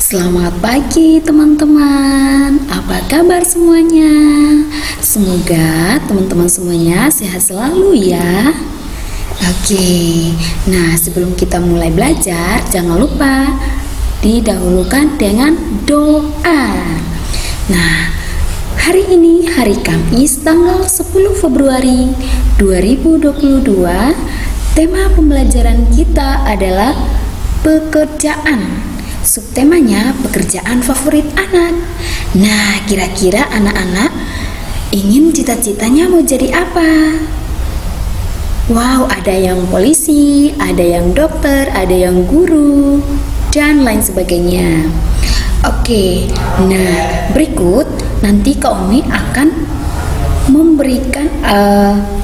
Selamat pagi teman-teman, apa kabar semuanya? Semoga teman-teman semuanya sehat selalu ya. Oke, nah sebelum kita mulai belajar, jangan lupa didahulukan dengan doa. Nah, hari ini hari Kamis tanggal 10 Februari 2022. Tema pembelajaran kita adalah pekerjaan. Subtemanya pekerjaan favorit anak. Nah, kira-kira anak-anak ingin cita-citanya mau jadi apa? Wow, ada yang polisi, ada yang dokter, ada yang guru, dan lain sebagainya. Oke, nah berikut nanti Kak Umi akan memberikan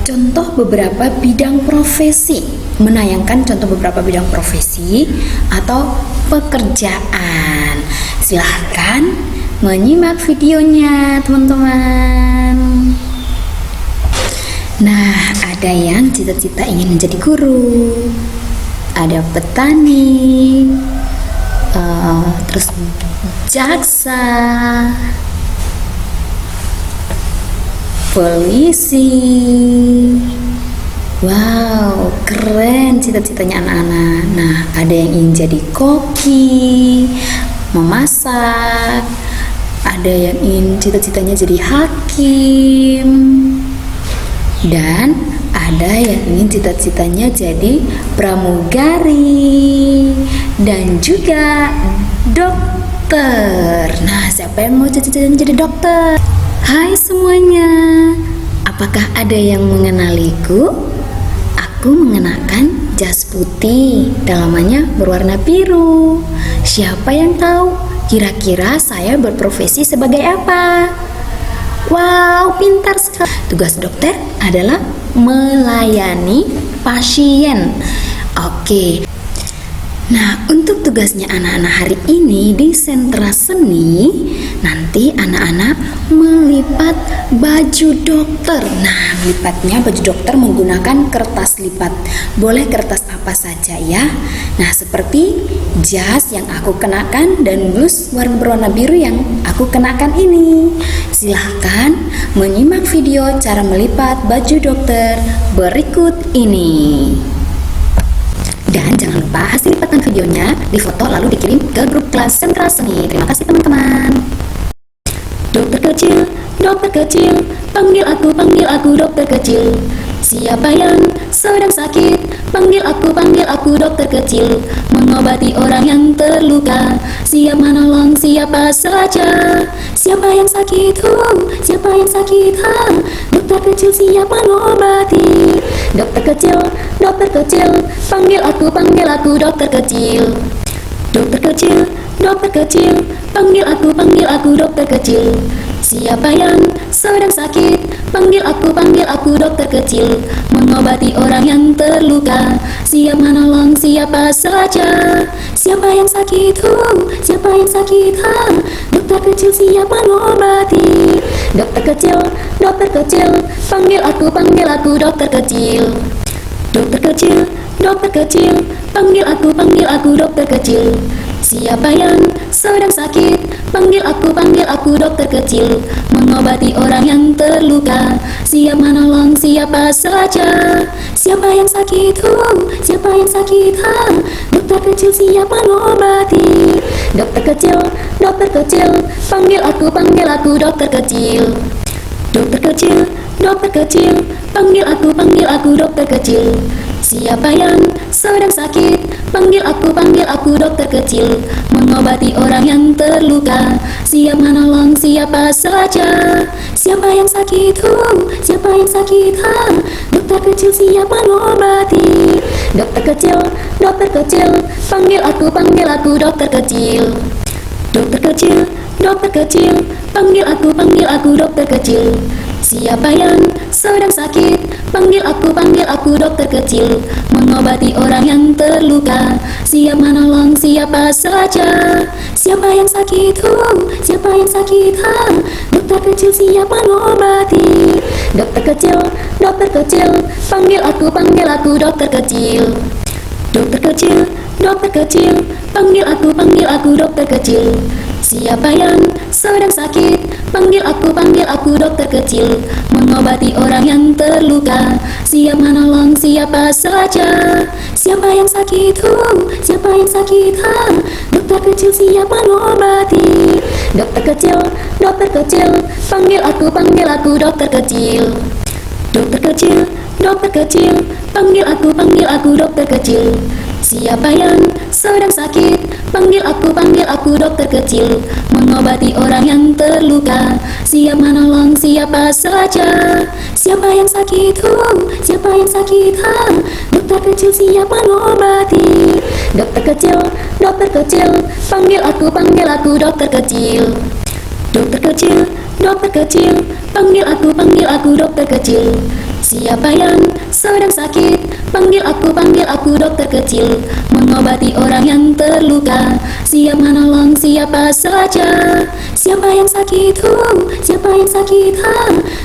contoh beberapa bidang profesi, menayangkan contoh beberapa bidang profesi atau pekerjaan. Silahkan menyimak videonya teman-teman. Nah, ada yang cita-cita ingin menjadi guru, ada petani, terus jaksa, polisi. Wow, keren cita-citanya anak-anak. Nah, ada yang ingin jadi koki, memasak, ada yang ingin cita-citanya jadi hakim, dan ada yang ingin cita-citanya jadi pramugari dan juga dokter. Nah, siapa yang mau cita-citanya jadi dokter? Hai semuanya, apakah ada yang mengenaliku? Aku mengenakan jas putih, dalamannya berwarna biru. Siapa yang tahu kira-kira saya berprofesi sebagai apa? Wow, pintar sekali. Tugas dokter adalah melayani pasien. Oke. Nah, untuk tugasnya anak-anak hari ini di sentra seni, nanti anak-anak melipat baju dokter. Nah, melipatnya baju dokter menggunakan kertas lipat. Boleh kertas apa saja ya. Nah, seperti jas yang aku kenakan dan blus berwarna biru yang aku kenakan ini. Silahkan menyimak video cara melipat baju dokter berikut ini. Dan jangan lupa hasil lipatan videonya difoto lalu dikirim ke grup kelas sentra seni. Terima kasih teman-teman. Dokter kecil, panggil aku dokter kecil. Siapa yang sedang sakit? Panggil aku dokter kecil. Mengobati orang yang terluka, siap menolong siapa saja. Siapa yang sakit? Siapa yang sakit? Dokter kecil siap mengobati. Dokter kecil, panggil aku dokter kecil. Dokter kecil, panggil aku dokter kecil. Siapa yang sedang sakit? Panggil aku dokter kecil. Mengobati orang yang terluka, siap menolong siapa saja. Siapa yang sakit? Siapa yang sakit? Dokter kecil siap mengobati. Dokter kecil, panggil aku dokter kecil. Dokter kecil, panggil aku dokter kecil. Siapa yang sedang sakit? Panggil aku dokter kecil. Mengobati orang yang terluka, siap menolong siapa saja. Siapa yang sakit? Siapa yang sakit? Dokter kecil siap mengobati. Dokter kecil, panggil aku dokter kecil. Dokter kecil, panggil aku dokter kecil. Siapa yang sedang sakit? Panggil aku dokter kecil. Mengobati orang yang terluka, siap menolong siapa saja. Siapa yang sakit? Siapa yang sakit? Dokter kecil siap mengobati. Dokter kecil, panggil aku dokter kecil. Dokter kecil, panggil aku dokter kecil. Siapa yang sedang sakit? Panggil aku dokter kecil. Mengobati orang yang terluka, siap menolong siapa saja. Siapa yang sakit? Siapa yang sakit? Dokter kecil siap mengobati. Dokter kecil, panggil aku dokter kecil. Dokter kecil, dokter kecil, panggil aku dokter kecil. Siapa yang sedang sakit? Panggil aku dokter kecil. Mengobati orang yang terluka, siap menolong siapa saja. Siapa yang sakit? Siapa yang sakit? Dokter kecil siap mengobati. Dokter kecil, panggil aku dokter kecil. Dokter kecil, panggil aku dokter kecil. Siapa yang sedang sakit? Panggil aku dokter kecil. Mengobati orang yang terluka, siap menolong siapa saja. Siapa yang sakit? Siapa yang sakit? Dokter kecil siap mengobati. Dokter kecil, panggil aku dokter kecil. Dokter kecil, panggil aku dokter kecil. Siapa yang sedang sakit? Panggil aku dokter kecil. Mengobati orang yang terluka, siap menolong siapa saja. Siapa yang sakit? Siapa yang sakit?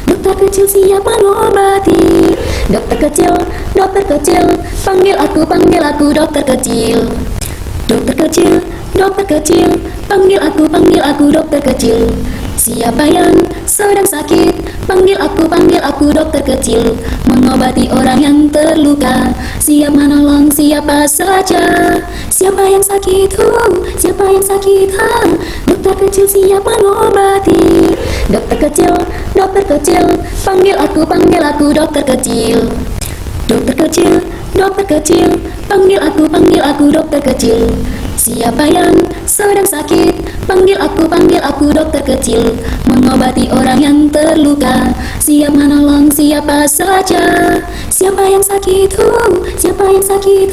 Dokter kecil siap mengobati. Dokter kecil, panggil aku dokter kecil. Dokter kecil, panggil aku dokter kecil. Siapa yang sedang sakit? Panggil aku dokter kecil. Mengobati orang yang terluka, siap menolong siapa saja. Siapa yang sakit? Siapa yang sakit? Dokter kecil siap mengobati. Dokter kecil, panggil aku dokter kecil. Dokter kecil, panggil aku dokter kecil. Siapa yang sedang sakit? Panggil aku dokter kecil. Mengobati orang yang terluka, siap menolong siapa saja. Siapa yang sakit? Siapa yang sakit?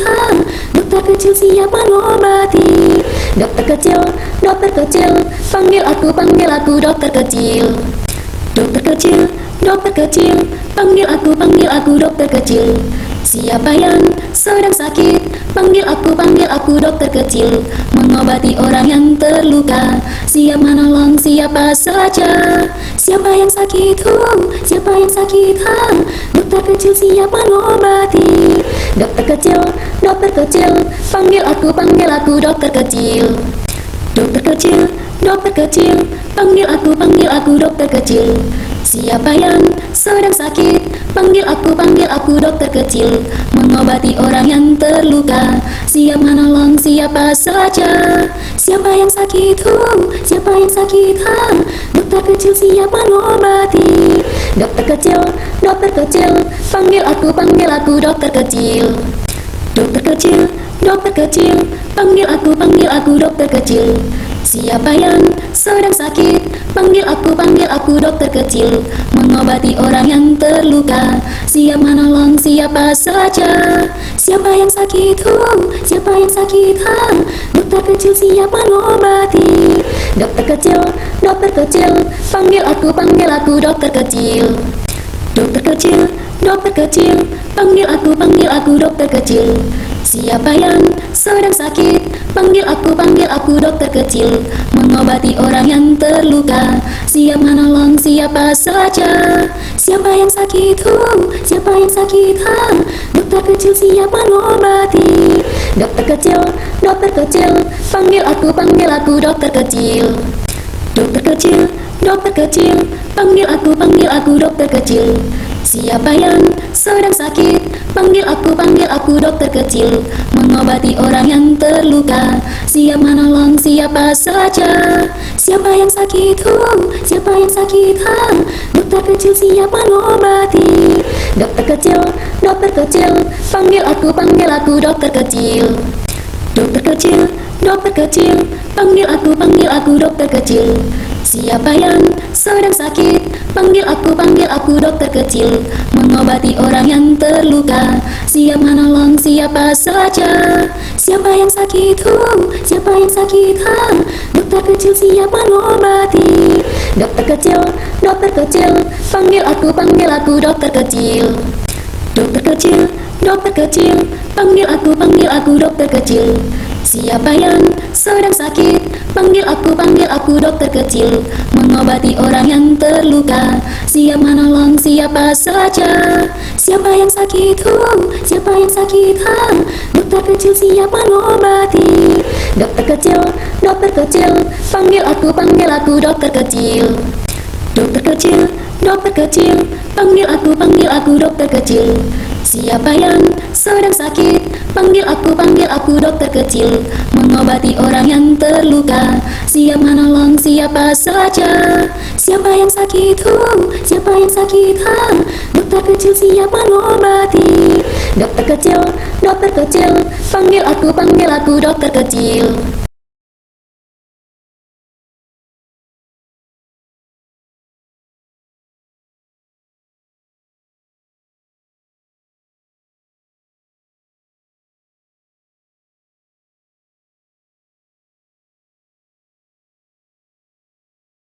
Dokter kecil siap mengobati. Dokter kecil, panggil aku dokter kecil. Dokter kecil, panggil aku dokter kecil. Siapa yang sedang sakit? Panggil aku dokter kecil. Mengobati orang yang terluka, siap menolong siapa saja. Siapa yang sakit? Siapa yang sakit? Dokter kecil siap mengobati. Dokter kecil, panggil aku dokter kecil. Dokter kecil, panggil aku dokter kecil. Siapa yang sedang sakit? Panggil aku dokter kecil. Mengobati orang yang terluka, siap menolong siapa saja. Siapa yang sakit? Siapa yang sakit? Dokter kecil siap mengobati. Dokter kecil, panggil aku dokter kecil. Dokter kecil, panggil aku dokter kecil. Siapa yang sedang sakit? Panggil aku dokter kecil. Mengobati orang yang terluka, siap menolong siapa saja. Siapa yang sakit? Siapa yang sakit? Dokter kecil siap mengobati. Dokter kecil, panggil aku dokter kecil. Dokter kecil, panggil aku dokter kecil. Siapa yang sedang sakit? Panggil aku dokter kecil. Mengobati orang yang terluka, siap menolong siapa saja. Siapa yang sakit? Siapa yang sakit? Dokter kecil siap mengobati. Dokter kecil, panggil aku dokter kecil. Dokter kecil, panggil aku dokter kecil. Siapa yang sedang sakit? Panggil aku dokter kecil. Mengobati orang yang terluka, siap menolong siapa saja. Siapa yang sakit? Siapa yang sakit? Dokter kecil siap mengobati. Dokter kecil, panggil aku dokter kecil. Dokter kecil, panggil aku dokter kecil. Siapa yang sedang sakit? Panggil aku dokter kecil. Mengobati orang yang terluka, siap menolong siapa saja. Siapa yang sakit? Siapa yang sakit? Dokter kecil siap mengobati. Dokter kecil, panggil aku dokter kecil. Dokter kecil, panggil aku dokter kecil. Siapa yang sedang sakit, panggil aku dokter kecil, mengobati orang yang terluka, siap menolong siapa saja. Siapa yang sakit, siapa yang sakit, dokter kecil siap mengobati. Dokter kecil, panggil aku dokter kecil. Dokter kecil, panggil aku dokter kecil. Siapa yang sedang sakit, panggil aku dokter kecil, mengobati orang yang terluka, siap menolong siapa saja. Siapa yang sakit, siapa yang sakit, dokter kecil siap mengobati. Dokter kecil, panggil aku dokter kecil.